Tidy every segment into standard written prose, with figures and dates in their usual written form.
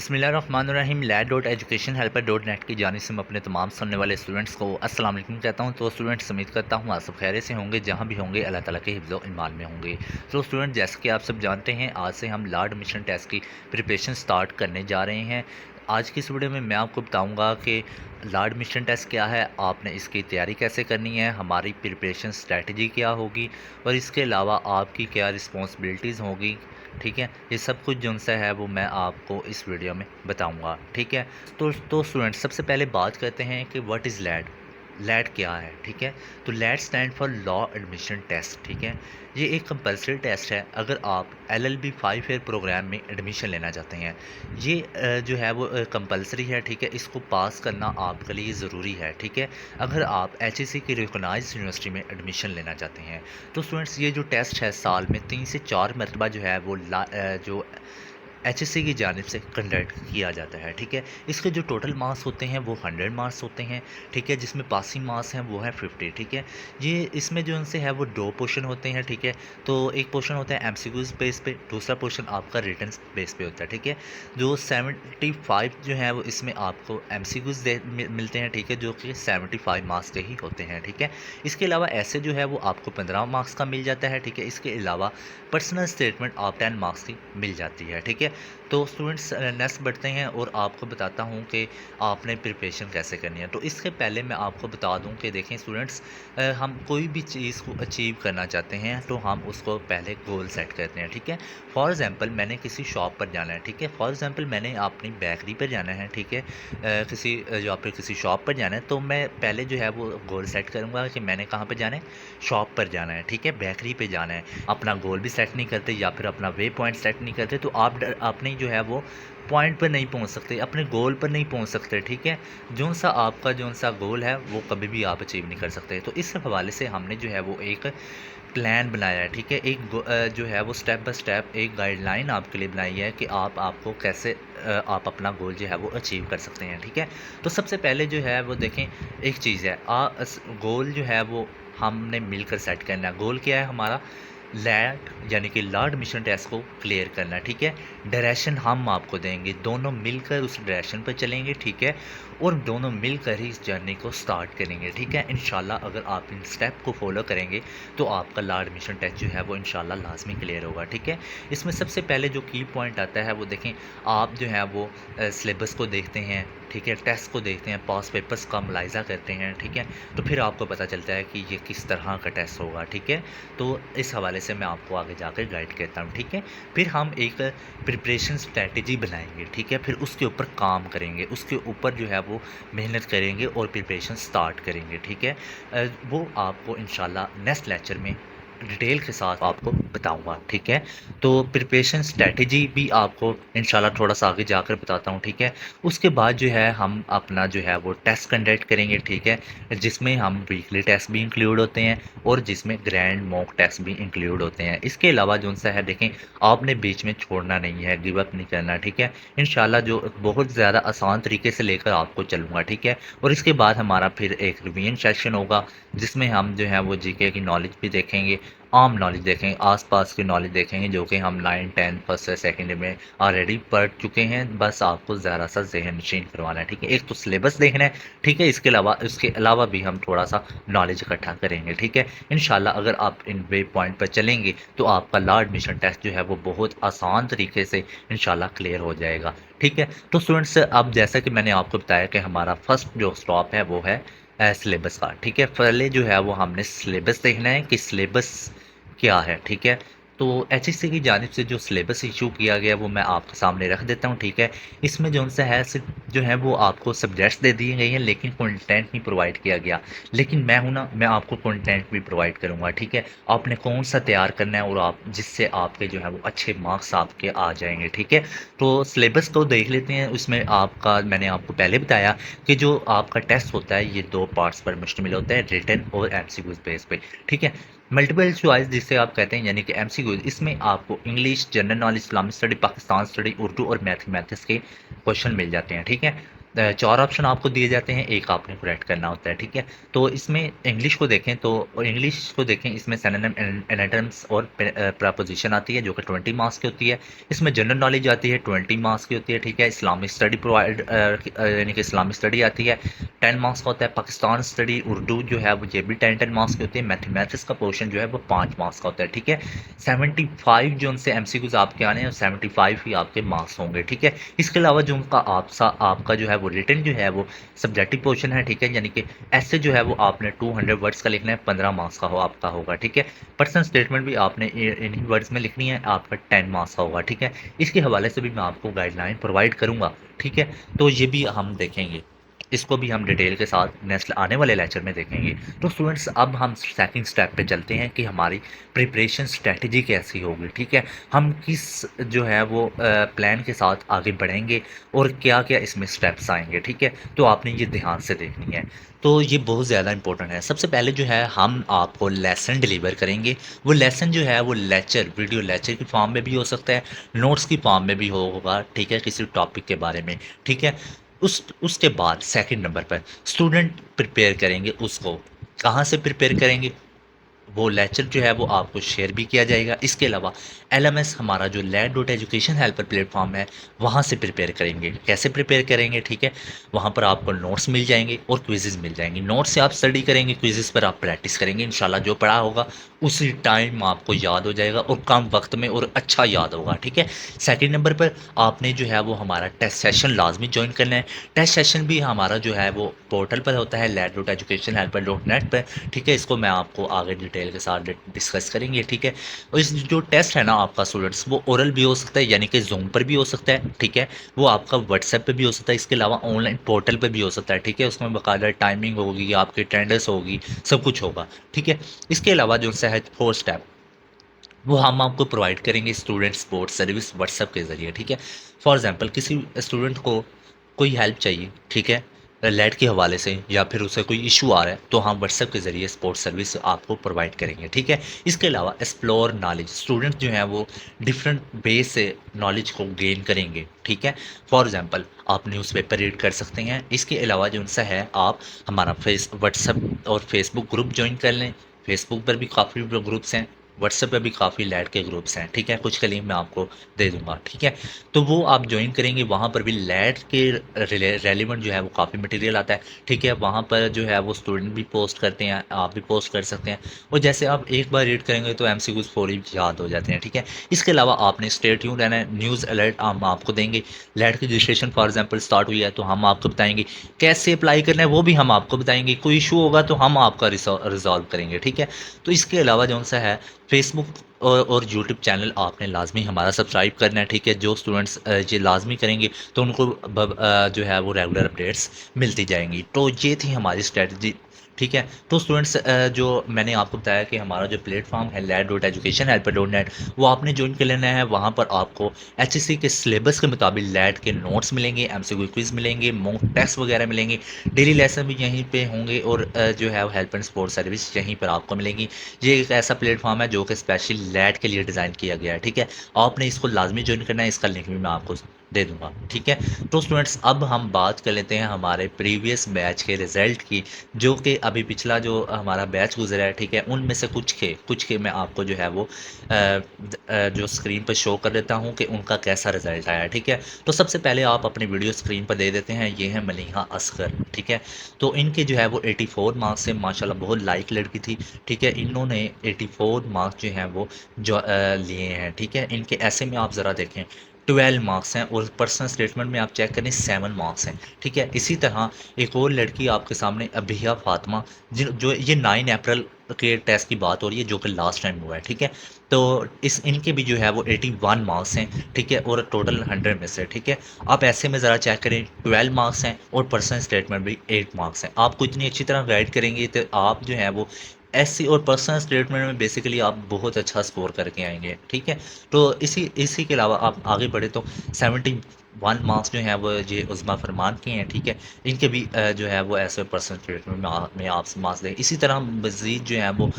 बिस्मिल्लाहिर्रहमानिर्रहीम lad.educationhelper.net की जानिब से मैं अपने तमाम सुनने वाले स्टूडेंट्स को अस्सलाम वालेकुम कहता हूं। तो स्टूडेंट्स उम्मीद करता हूं आप सब खैरियत से होंगे, जहां भी होंगे अल्लाह ताला के हिफ्ज़ व ईमान में होंगे। तो स्टूडेंट, जैसे कि आप सब जानते हैं, आज से हम लॉ एडमिशन टेस्ट की प्रिपरेशन स्टार्ट करने जा रहे हैं। आज की इस वीडियो में मैं आपको बताऊँगा कि लॉ एडमिशन टेस्ट क्या है, आपने इसकी तैयारी कैसे करनी है, हमारी प्रिपरेशन स्ट्रेटजी क्या होगी और इसके अलावा आपकी क्या रिस्पॉन्सिबिलिटीज़ होगी। ठीक है, ये सब कुछ जो सा है वो मैं आपको इस वीडियो में बताऊंगा। ठीक है, तो स्टूडेंट, सबसे पहले बात करते हैं कि व्हाट इज़ लैड। लैड क्या है? ठीक है, तो LAT stand for law admission test. ठीक है, ये एक कंपलसरी टेस्ट है अगर आप LLB 5 ईयर प्रोग्राम में एडमिशन लेना चाहते हैं। ये जो है वो कंपलसरी है। ठीक है, इसको पास करना आपके लिए ज़रूरी है। ठीक है, अगर आप HEC की रिकॉग्नाइज्ड यूनिवर्सिटी में एडमिशन लेना चाहते हैं तो स्टूडेंट्स, ये जो टेस्ट है साल में 3 से 4 मरतबा जो है वो जो HEC की जानिब से कंडक्ट किया जाता है। ठीक है, इसके जो टोटल मार्क्स होते हैं वो 100 मार्क्स होते हैं। ठीक है, जिसमें पासिंग मार्क्स हैं वो है 50। ठीक है, ये इसमें जो उनसे है वो 2 पोर्शन होते हैं। ठीक है, तो एक पोर्शन होता है MCQs बेस पे, दूसरा पोर्शन आपका रिटन बेस पे होता है। ठीक है, जो 75 जो है वो इसमें आपको MCQs मिलते हैं। ठीक है, जो कि 75 मार्क्स के ही होते हैं। ठीक है, इसके अलावा ऐसे जो है वो आपको 15 मार्क्स का मिल जाता है। ठीक है, इसके अलावा पर्सनल स्टेटमेंट आप 10 मार्क्स की मिल जाती है। ठीक है, तो स्टूडेंट्स नेक्स्ट बढ़ते हैं और आपको बताता हूँ कि आपने प्रिपरेशन कैसे करनी है। तो इसके पहले मैं आपको बता दूँ कि देखें स्टूडेंट्स, हम कोई भी चीज़ को अचीव करना चाहते हैं तो हम उसको पहले गोल सेट करते हैं। ठीक है, फॉर एग्ज़ाम्पल मैंने किसी शॉप पर जाना है। ठीक है, फॉर एग्ज़ाम्पल मैंने अपनी बेकरी पर जाना है। ठीक है, किसी जो आप किसी शॉप पर जाना है तो मैं पहले जो है वो गोल सेट करूँगा कि मैंने कहाँ पर जाना है, शॉप पर जाना है। ठीक है, बेकरी पे जाना है। अपना गोल भी सेट नहीं करते या फिर अपना वे पॉइंट सेट नहीं करते तो आप अपनी जो है वो पॉइंट पर नहीं पहुंच सकते, अपने गोल पर नहीं पहुंच सकते। ठीक है, जो सा गोल है वो कभी भी आप अचीव नहीं कर सकते। तो इस हवाले से हमने जो है वो एक प्लान बनाया है। ठीक है, जो है वो स्टेप बाय स्टेप एक गाइडलाइन आपके लिए बनाई है कि आपको कैसे आप अपना गोल जो है वो अचीव कर सकते हैं। ठीक है, तो सबसे पहले जो है वो देखें, एक चीज़ है, गोल जो है वो हमने मिलकर सेट करना है। गोल क्या है हमारा? लैट यानी कि लॉ एडमिशन टेस्ट को क्लियर करना है। ठीक है, डायरेक्शन हम आपको देंगे, दोनों मिलकर उस डायरेक्शन पर चलेंगे। ठीक है, और दोनों मिलकर ही इस जर्नी को स्टार्ट करेंगे। ठीक है, इंशाल्लाह अगर आप इन स्टेप को फॉलो करेंगे तो आपका लॉ एडमिशन टेस्ट जो है वो इंशाल्लाह लाजमी क्लियर होगा। ठीक है, इसमें सबसे पहले जो की पॉइंट आता है वो देखें, आप जो है वो सिलेबस को देखते हैं। ठीक है, टेस्ट को देखते हैं, पास पेपर्स का मुलाहिजा करते हैं। ठीक है, तो फिर आपको पता चलता है कि ये किस तरह का टेस्ट होगा। ठीक है, तो इस हवाले से मैं आपको आगे जाकर गाइड करता हूँ। ठीक है, फिर हम एक प्रिपरेशन स्ट्रेटजी बनाएंगे। ठीक है, फिर उसके ऊपर काम करेंगे, उसके ऊपर जो है वो मेहनत करेंगे और प्रिपरेशन स्टार्ट करेंगे। ठीक है, वो आपको इंशाल्लाह नेक्स्ट लेक्चर में डिटेल के साथ आपको बताऊंगा। ठीक है, तो प्रिपरेशन स्ट्रेटजी भी आपको इंशाल्लाह थोड़ा सा आगे जाकर बताता हूँ। ठीक है, उसके बाद जो है हम अपना जो है वो टेस्ट कंडक्ट करेंगे। ठीक है, जिसमें हम वीकली टेस्ट भी इंक्लूड होते हैं और जिसमें ग्रैंड मॉक टेस्ट भी इंक्लूड होते हैं। इसके अलावा जो सा है देखें, आपने बीच में छोड़ना नहीं है, गिव अप नहीं करना। ठीक है, इंशाल्लाह जो बहुत ज़्यादा आसान तरीके से लेकर आपको चलूँगा। ठीक है, और इसके बाद हमारा फिर एक रिवीजन सेशन होगा जिसमें हम जो है वो जीके की नॉलेज भी देखेंगे, आम नॉलेज देखेंगे, आसपास की नॉलेज देखेंगे, जो कि हम 9, 10 फर्स्ट या सेकेंड में ऑलरेडी पढ़ चुके हैं। बस आपको ज़रा सा जहन नशीन करवाना है। ठीक है, एक तो सिलेबस देखना है। ठीक है, इसके अलावा भी हम थोड़ा सा नॉलेज इकट्ठा करेंगे। ठीक है, इंशाल्लाह अगर आप इन वे पॉइंट पर चलेंगे तो आपका लॉ एडमिशन टेस्ट जो है वो बहुत आसान तरीके से इंशाल्लाह क्लियर हो जाएगा। ठीक है, तो स्टूडेंट्स, अब जैसा कि मैंने आपको बताया कि हमारा फर्स्ट जो स्टॉप है वो है सिलेबस का। ठीक है, पहले जो है वो हमने सिलेबस देखना है कि सिलेबस क्या है। ठीक है, तो HEC की जानिब से जो सिलेबस इशू किया गया वो मैं आपके सामने रख देता हूँ। ठीक है, इसमें जो सा है सिर्फ जो है वो आपको सब्जेक्ट्स दे दिए गए हैं लेकिन कंटेंट नहीं प्रोवाइड किया गया। लेकिन मैं हूँ ना, मैं आपको कंटेंट भी प्रोवाइड करूँगा। ठीक है, आपने कौन सा तैयार करना है और आप जिससे आपके जो है वो अच्छे मार्क्स आपके आ जाएंगे। ठीक है, तो सिलेबस को देख लेते हैं। उसमें आपका, मैंने आपको पहले बताया कि जो आपका टेस्ट होता है ये 2 पार्ट्स पर मुश्तमिल होता है, रिटन और MCQs बेस पे। ठीक है, मल्टीपल चॉइस जिसे आप कहते हैं यानी कि MCQs, इसमें आपको English, general knowledge, Islamic study, Pakistan study, Urdu और मैथमेटिक्स के क्वेश्चन मिल जाते हैं। ठीक है, 4 ऑप्शन आपको दिए जाते हैं, एक आपने करेक्ट करना होता है, ठीक है? तो इसमें इंग्लिश को देखें तो इसमें सिनोनिम एनाटम्स और प्रीपोजिशन आती है जो कि 20 मार्क्स की होती है। इसमें जनरल नॉलेज आती है 20 मार्क्स की होती है, ठीक है? इस्लामिक स्टडी यानी कि इस्लामिक स्टडी आती है 10 मार्क्स का होता है। पाकिस्तान स्टडी उर्दू जो है वो ये भी 10 मार्क्स की होती है। मैथमेटिक्स का पोर्शन जो है वो 5 मार्क्स का होता है, ठीक है? 75 जो उनसे एमसीक्यूज आपके आने हैं 75 ही आपके मार्क्स होंगे, ठीक है? इसके अलावा जो उनका आपका जो है वो रिटन जो है वो सब्जेक्टिव पोर्शन है, ठीक है? यानी कि ऐसे जो है वो आपने 200 वर्ड्स का लिखना है, 15 मार्क्स का हो आपका होगा, ठीक है? पर्सनल स्टेटमेंट भी आपने इन्हीं वर्ड्स में लिखनी है, आपका 10 मार्क्स का होगा, ठीक है? इसके हवाले से भी मैं आपको गाइडलाइन प्रोवाइड करूँगा, ठीक है? तो ये भी हम देखेंगे, इसको भी हम डिटेल के साथ नेक्स्ट आने वाले लेक्चर में देखेंगे। तो स्टूडेंट्स अब हम सेकंड स्टेप पे चलते हैं कि हमारी प्रिपरेशन स्ट्रेटजी कैसी होगी, ठीक है? हम किस जो है वो प्लान के साथ आगे बढ़ेंगे और क्या-क्या इसमें स्टेप्स आएँगे, ठीक है? तो आपने ये ध्यान से देखनी है। तो ये बहुत ज़्यादा इंपॉर्टेंट है। सबसे पहले जो है हम आपको लेसन डिलीवर करेंगे। वो लेसन जो है वो वीडियो लेक्चर की फॉर्म में भी हो सकता है, नोट्स की फॉर्म में भी होगा, ठीक है? किसी टॉपिक के बारे में, ठीक है? उसके बाद सेकंड नंबर पर स्टूडेंट प्रिपेयर करेंगे उसको। कहाँ से प्रिपेयर करेंगे? वो लेक्चर जो है वो आपको शेयर भी किया जाएगा। इसके अलावा एलएमएस हमारा जो led.education हेल्पर प्लेटफॉर्म है, वहाँ से प्रिपेयर करेंगे। कैसे प्रिपेयर करेंगे, ठीक है? वहाँ पर आपको नोट्स मिल जाएँगे और क्विज़ेज़ मिल जाएँगे। नोट्स से आप स्टडी करेंगे, क्विज़ेज़ पर आप प्रैक्टिस करेंगे। इंशाल्लाह जो पढ़ा होगा उसी टाइम आपको याद हो जाएगा और कम वक़्त में और अच्छा याद होगा, ठीक है? सेकंड नंबर पर आपने जो है वो हमारा टेस्ट सेशन लाज़मी जॉइन करना है। टेस्ट सेशन भी हमारा जो है वो पोर्टल पर होता है led.educationhelper.net पर, ठीक है? इसको मैं आपको आगे डिटेल के साथ डिस्कस करेंगे, ठीक है? और इस जो टेस्ट है ना आपका स्टूडेंट्स, वो ओरल भी हो सकता है यानी कि ज़ूम पर भी हो सकता है, ठीक है? वो आपका व्हाट्सएप पे भी हो सकता है, इसके अलावा ऑनलाइन पोर्टल पे भी हो सकता है, ठीक है? उसमें बाकायदा टाइमिंग होगी, आपकी अटेंडेंस होगी, सब कुछ होगा, ठीक है? इसके अलावा जो सा है 4 स्टेप, वो हम आपको प्रोवाइड करेंगे स्टूडेंट सपोर्ट सर्विस व्हाट्सएप के ज़रिए, ठीक है? फॉर एग्ज़ाम्पल किसी स्टूडेंट को कोई हेल्प चाहिए, ठीक है? लैट के हवाले से या फिर उसे कोई इशू आ रहा है, तो हम व्हाट्सएप के ज़रिए सपोर्ट सर्विस आपको प्रोवाइड करेंगे, ठीक है? इसके अलावा एक्सप्लोर नॉलेज, स्टूडेंट जो हैं वो डिफरेंट वे से नॉलेज को गेन करेंगे, ठीक है? फॉर एग्ज़ाम्पल आप न्यूज़पेपर रीड कर सकते हैं। इसके अलावा जो उनसा है आप हमारा व्हाट्सएप और फेसबुक ग्रुप जॉइन कर लें। फेसबुक पर भी काफ़ी ग्रुप्स हैं, व्हाट्सएप पे भी काफ़ी लैड के ग्रुप्स हैं, ठीक है? कुछ का लिंक मैं आपको दे दूँगा, ठीक है? तो वो आप जॉइन करेंगे, वहाँ पर भी लैड के रेलिवेंट जो है वो काफ़ी मटेरियल आता है, ठीक है? वहाँ पर जो है वो स्टूडेंट भी पोस्ट करते हैं, आप भी पोस्ट कर सकते हैं और जैसे आप एक बार रीड करेंगे तो एमसीक्यूज़ फौरी याद हो जाते हैं, ठीक है? इसके अलावा आपने स्टे ट्यून्ड रहना है, न्यूज़ अलर्ट हम आपको देंगे। लैड की रजिस्ट्रेशन फॉर एग्ज़ाम्पल स्टार्ट हुई है तो हम आपको बताएँगे, कैसे अप्लाई करना है वो भी हम आपको बताएँगे, कोई इशू होगा तो हम आपका रिज़ॉल्व करेंगे, ठीक है? तो इसके अलावा जौन-सा है फेसबुक और यूट्यूब चैनल आपने लाज़मी हमारा सब्सक्राइब करना है, ठीक है? जो स्टूडेंट्स ये लाज़मी करेंगे तो उनको जो है वो रेगुलर अपडेट्स मिलती जाएँगी। तो ये थी हमारी स्ट्रैटेजी, ठीक है? तो स्टूडेंट्स जो मैंने आपको बताया कि हमारा जो प्लेटफ़ॉर्म है led.educationhelper.net, वो आपने जॉइन कर लेना है। वहाँ पर आपको एचएससी के सिलेबस के मुताबिक लैड के नोट्स मिलेंगे, एमसीक्यू क्विज़ मिलेंगे, मॉक टेस्ट वगैरह मिलेंगे, डेली लेसन भी यहीं पे होंगे और जो है वो हेल्प एंड सपोर्ट सर्विस यहीं पर आपको मिलेंगी। ये एक ऐसा प्लेटफॉर्म है जो कि स्पेशली लैड के लिए डिज़ाइन किया गया है, ठीक है? आपने इसको लाजमी ज्वाइन करना है, इसका लिंक भी मैं आपको दे दूंगा, ठीक है? तो स्टूडेंट्स अब हम बात कर लेते हैं हमारे प्रीवियस बैच के रिज़ल्ट की, जो कि अभी पिछला जो हमारा बैच गुजरा है, ठीक है? उनमें से कुछ के मैं आपको जो है वो जो स्क्रीन पर शो कर देता हूँ कि उनका कैसा रिज़ल्ट आया है, ठीक है? तो सबसे पहले आप अपनी वीडियो स्क्रीन पर दे देते हैं, ये है मलिहा असगर, ठीक है? तो इनके जो है वो 84 मार्क्स से माशाल्लाह बहुत लाइक लड़की थी, ठीक है? इन्होंने 84 मार्क्स जो हैं वो लिए हैं, ठीक है? इनके ऐसे में आप ज़रा देखें 12 मार्क्स हैं और पर्सनल स्टेटमेंट में आप चेक करें 7 मार्क्स हैं, ठीक है? इसी तरह एक और लड़की आपके सामने अबिया फातिमा, जो ये 9 अप्रैल के टेस्ट की बात हो रही है जो कि लास्ट टाइम हुआ है, ठीक है? तो इनके भी जो है वो 81 मार्क्स हैं, ठीक है? और टोटल 100 में से, ठीक है? आप ऐसे में ज़रा चेक करें 12 मार्क्स हैं और पर्सनल स्टेटमेंट भी 8 मार्क्स हैं। आपको इतनी अच्छी तरह गाइड करेंगे तो आप जो है वो एससी और पर्सनल स्टेटमेंट में बेसिकली आप बहुत अच्छा स्कोर करके आएंगे, ठीक है? तो इसी इसी के अलावा आप आगे बढ़े तो 70 1 मार्क्स जो हैं वो ये उज़मा फरमान के हैं, ठीक है? इनके भी जो है वो ऐसे पर्सनल ट्रीटमेंट में आपसे मार्क्स लें। इसी तरह मज़ीद जो है वो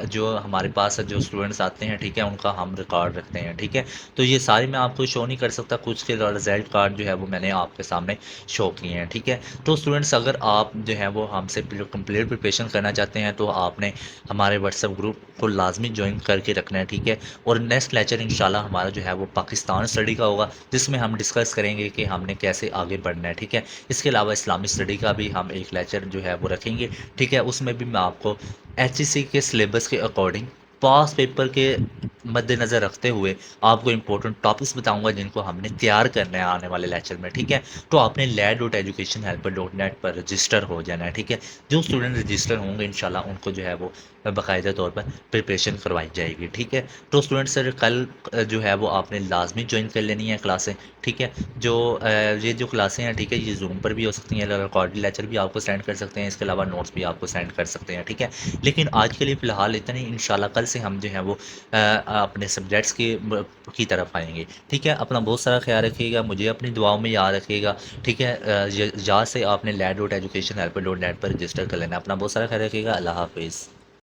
जो हमारे पास जो स्टूडेंट्स आते हैं, ठीक है? उनका हम रिकॉर्ड रखते हैं, ठीक है? तो ये सारे मैं आपको शो नहीं कर सकता, कुछ के रिज़ल्ट कार्ड जो है वो मैंने आपके सामने शो किए हैं, ठीक है? तो स्टूडेंट्स अगर आप जो है वो हमसे कंप्लीट प्रिपरेशन करना चाहते हैं तो आपने हमारे व्हाट्सएप ग्रुप को लाज़मी जॉइन करके रखना है, ठीक है? और नेक्स्ट लेक्चर इंशाल्लाह हमारा जो है वो पाकिस्तान स्टडी का होगा, जिसमें हम डिस्कस करेंगे कि हमने कैसे आगे बढ़ना है, ठीक है? इसके अलावा इस्लामिक स्टडी का भी हम एक लेक्चर जो है वो रखेंगे, ठीक है? उसमें भी मैं आपको एचईसी के सिलेबस के अकॉर्डिंग पास पेपर के मद्देनज़र रखते हुए आपको इंपॉर्टेंट टॉपिक्स बताऊंगा जिनको हमने तैयार करना है आने वाले लेक्चर में, ठीक है? तो आपने lad.educationhelper.net पर रजिस्टर हो जाना है, ठीक है? जो स्टूडेंट रजिस्टर होंगे इंशाल्लाह उनको जो है वो बाकायदा तौर पर प्रिपरेशन करवाई जाएगी, ठीक है? तो स्टूडेंट सर कल जो है वो आपने लाजमी ज्वाइन कर लेनी है क्लासें, ठीक है? जो ये जो क्लासें हैं, ठीक है? ये जूम पर भी हो सकती हैं, रिकॉर्डेड लेक्चर भी आपको सेंड कर सकते हैं, इसके अलावा नोट्स भी आपको सेंड कर सकते हैं, ठीक है? लेकिन आज के लिए फ़िलहाल इतना ही, इंशाल्लाह कल से हम जो है वो अपने सब्जेक्ट्स की तरफ आएँगे, ठीक है? अपना बहुत सारा ख्याल रखिएगा, मुझे अपनी दुआओं में याद रखिएगा, ठीक है? यहाँ से आपने lad.educationhelper.net पर रजिस्टर कर लेना है। अपना बहुत सारा ख्याल रखिएगा। अल्लाह हाफ़िज़।